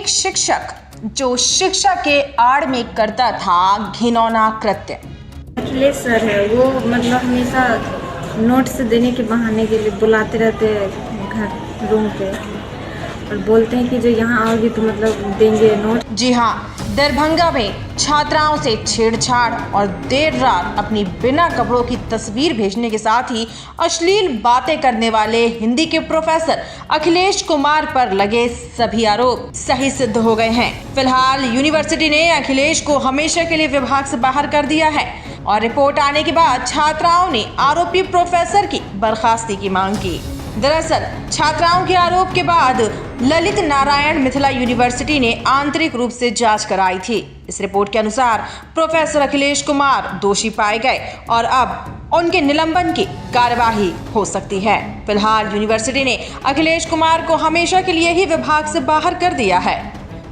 शिक्षक जो शिक्षा के आड़ में करता था घिनौना कृत्य। अखिलेश सर है वो, मतलब हमेशा नोट्स देने के बहाने के लिए बुलाते रहते हैं घर रूम पे और बोलते हैं कि जो यहाँ आओगी तो मतलब देंगे नोट। जी हाँ, दरभंगा में छात्राओं से छेड़छाड़ और देर रात अपनी बिना कपड़ों की तस्वीर भेजने के साथ ही अश्लील बातें करने वाले हिंदी के प्रोफेसर अखिलेश कुमार पर लगे सभी आरोप सही सिद्ध हो गए हैं। फिलहाल यूनिवर्सिटी ने अखिलेश को हमेशा के लिए विभाग से बाहर कर दिया है और रिपोर्ट आने के बाद छात्राओं ने आरोपी प्रोफेसर की बर्खास्ती की मांग की। दरअसल छात्राओं के आरोप के बाद ललित नारायण मिथिला यूनिवर्सिटी ने आंतरिक रूप से जांच कराई थी। इस रिपोर्ट के अनुसार प्रोफेसर अखिलेश कुमार दोषी पाए गए और अब उनके निलंबन की कार्यवाही हो सकती है। फिलहाल यूनिवर्सिटी ने अखिलेश कुमार को हमेशा के लिए ही विभाग से बाहर कर दिया है।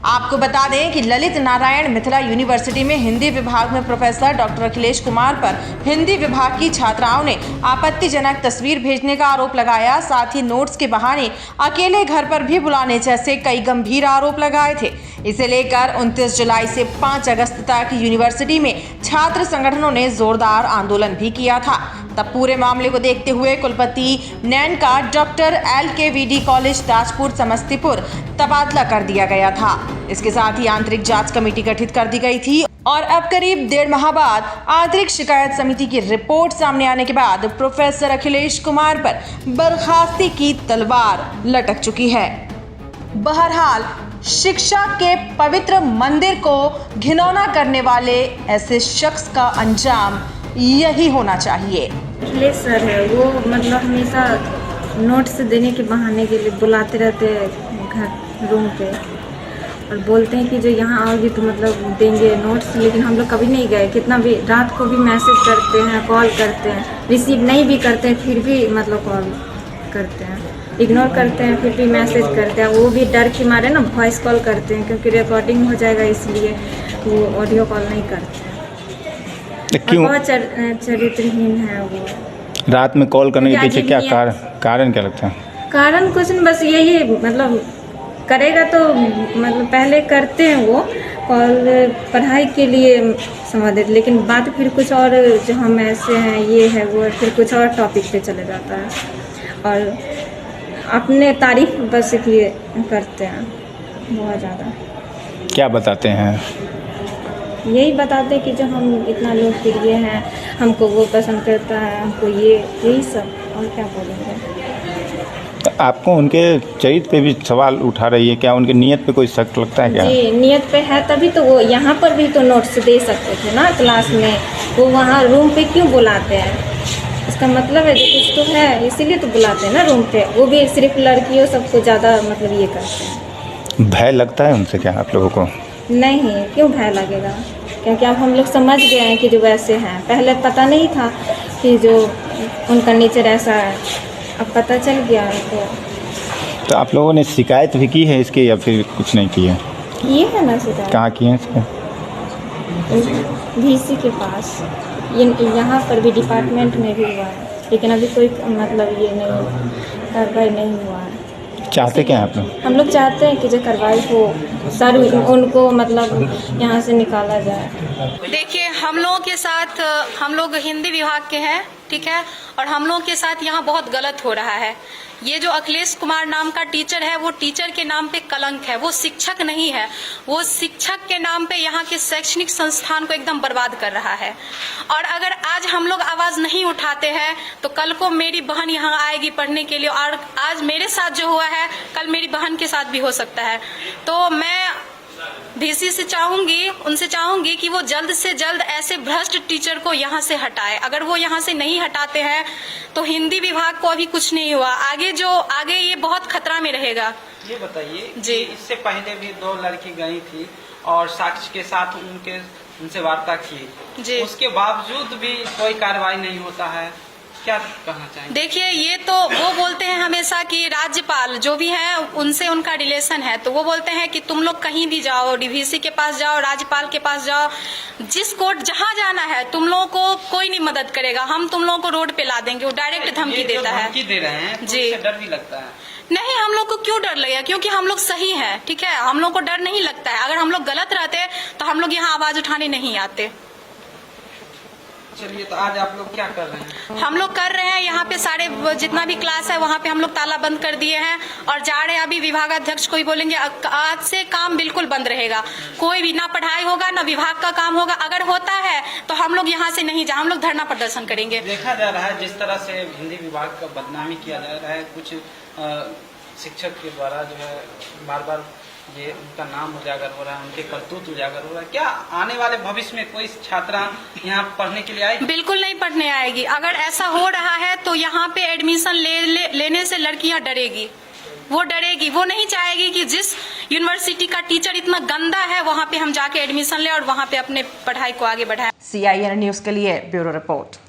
आपको बता दें कि ललित नारायण मिथिला यूनिवर्सिटी में हिंदी विभाग में प्रोफेसर डॉक्टर अखिलेश कुमार पर हिंदी विभाग की छात्राओं ने आपत्तिजनक तस्वीर भेजने का आरोप लगाया। साथ ही नोट्स के बहाने अकेले घर पर भी बुलाने जैसे कई गंभीर आरोप लगाए थे। इसे लेकर 29 जुलाई से 5 अगस्त तक यूनिवर्सिटी में छात्र संगठनों ने जोरदार आंदोलन भी किया था। तब पूरे मामले को देखते हुए कुलपति नैन का doctor LKVD college Tajpur Samastipur तबादला कर दिया गया था। इसके साथ ही आंतरिक जांच कमेटी गठित कर दी गई थी और अब करीब 1.5 माह बाद आंतरिक शिकायत समिति की रिपोर्ट सामने आने के बाद प्रोफेसर अखिलेश कुमार पर बर्खास्ती की तलवार लटक चुकी है। बहरहाल शिक्षा के पवित्र मंदिर को घिनौना करने वाले ऐसे शख्स का अंजाम यही होना चाहिए। अखिलेश सर है वो, मतलब हमेशा नोट्स देने के बहाने के लिए बुलाते रहते हैं घर रूम पे और बोलते हैं कि जो यहाँ आओगी तो मतलब देंगे नोट्स, लेकिन हम लोग कभी नहीं गए। कितना भी रात को भी मैसेज करते हैं, कॉल करते हैं, रिसीव नहीं भी करते हैं फिर भी मतलब कॉल करते हैं, इग्नोर करते हैं फिर भी मैसेज करते हैं। वो भी डर के मारे ना वॉइस कॉल करते हैं क्योंकि रिकॉर्डिंग हो जाएगा, इसलिए वो ऑडियो कॉल नहीं करते हैं। क्यों? बहुत चरित्रहीन है वो। रात में कॉल करने के पीछे क्या कारण क्या लगता है? कारण कुछ नहीं, बस यही मतलब करेगा तो मतलब पहले करते हैं वो कॉल पढ़ाई के लिए समझ देते, लेकिन बात फिर कुछ और, जो हम ऐसे हैं ये है वो है, फिर कुछ और टॉपिक पे चले जाता है और अपने तारीफ बस किए करते हैं बहुत ज़्यादा। क्या बताते हैं? यही बताते हैं कि जो हम इतना लोकप्रिय हैं, हमको वो पसंद करता है, हमको यही सब, और क्या बोलेंगे। तो आपको उनके चरित्र पे भी सवाल उठा रही है, क्या उनके नियत पे कोई शक लगता है क्या? जी, नियत पे है तभी तो वो यहाँ पर भी तो नोट्स दे सकते थे ना क्लास में, वो वहाँ रूम पे क्यों बुलाते हैं? इसका मतलब है जो कुछ तो है, इसीलिए तो बुलाते हैं ना रूम पे। वो भी सिर्फ लड़कियों सबको ज़्यादा मतलब ये करते हैं। भय लगता है उनसे क्या आप लोगों को? नहीं, क्यों भय लगेगा, क्योंकि अब हम लोग समझ गए हैं कि जो वैसे हैं। पहले पता नहीं था कि जो उनका नेचर ऐसा है, अब पता चल गया है। तो आप लोगों ने शिकायत भी की है इसकी या फिर कुछ नहीं की है? ये है ना शिकायत। कहाँ की है इसके? VC के पास, यहाँ पर भी डिपार्टमेंट में भी हुआ है, लेकिन अभी कोई मतलब ये नहीं कार्रवाई नहीं हुआ है। चाहते क्या हैं आप लोग? हम लोग चाहते हैं कि जो कार्रवाई हो, सर उनको मतलब यहाँ से निकाला जाए। देखिए, हम लोगों के साथ, हम लोग हिंदी विभाग के हैं, ठीक है, और हम लोगों के साथ यहाँ बहुत गलत हो रहा है। ये जो अखिलेश कुमार नाम का टीचर है, वो टीचर के नाम पे कलंक है, वो शिक्षक नहीं है। वो शिक्षक के नाम पे यहाँ के शैक्षणिक संस्थान को एकदम बर्बाद कर रहा है। और अगर आज हम लोग आवाज नहीं उठाते हैं तो कल को मेरी बहन यहाँ आएगी पढ़ने के लिए, और आज मेरे साथ जो हुआ है कल मेरी बहन के साथ भी हो सकता है। तो मैं VC से उनसे चाहूंगी कि वो जल्द से जल्द ऐसे भ्रष्ट टीचर को यहाँ से हटाए। अगर वो यहाँ से नहीं हटाते हैं तो हिंदी विभाग को अभी कुछ नहीं हुआ, आगे ये बहुत खतरा में रहेगा। ये बताइए जी, इससे पहले भी 2 लड़की गई थी और साक्ष्य के साथ उनसे वार्ता की जी, उसके बावजूद भी कोई कार्रवाई नहीं होता है, क्या कहना चाहेंगे? देखिए, ये तो वो बोलते हैं हमेशा कि राज्यपाल जो भी है उनसे उनका रिलेशन है, तो वो बोलते हैं कि तुम लोग कहीं भी जाओ, DVC के पास जाओ, राज्यपाल के पास जाओ, जिस कोर्ट जहां जाना है तुम लोगों को कोई नहीं मदद करेगा, हम तुम लोगों को रोड पे ला देंगे। वो डायरेक्ट धमकी देता है। धमकी दे रहे हैं, जी, डर भी लगता है। नहीं, हम लोग को क्यों डर लगेगा, क्योंकि हम लोग सही हैं, ठीक है, हम लोग को डर नहीं लगता है। अगर हम लोग गलत रहते तो हम लोग यहाँ आवाज उठाने नहीं आते। चलिए, तो आज आप लोग क्या कर रहे हैं? हम लोग कर रहे हैं यहाँ पे सारे जितना भी क्लास है वहाँ पे हम लोग ताला बंद कर दिए हैं और जा रहे हैं। अभी विभागाध्यक्ष को ही बोलेंगे आज से काम बिल्कुल बंद रहेगा, कोई भी ना पढ़ाई होगा ना विभाग का काम होगा। अगर होता है तो हम लोग यहाँ से नहीं हम लोग धरना प्रदर्शन करेंगे। देखा जा रहा है जिस तरह से हिंदी विभाग का बदनामी किया जा रहा है, कुछ शिक्षक के द्वारा जो है बार बार ये उनका नाम उजागर हो रहा है, उनके करतूत उजागर हो रहा है। क्या आने वाले भविष्य में कोई छात्रा यहाँ पढ़ने के लिए आएगी? बिल्कुल नहीं पढ़ने आएगी। अगर ऐसा हो रहा है तो यहाँ पे एडमिशन लेने से लड़कियां डरेगी, वो डरेगी, वो नहीं चाहेगी कि जिस यूनिवर्सिटी का टीचर इतना गंदा है वहाँ पे हम जाके एडमिशन ले और वहाँ पे अपने पढ़ाई को आगे बढ़ाएं। CIN न्यूज के लिए ब्यूरो रिपोर्ट।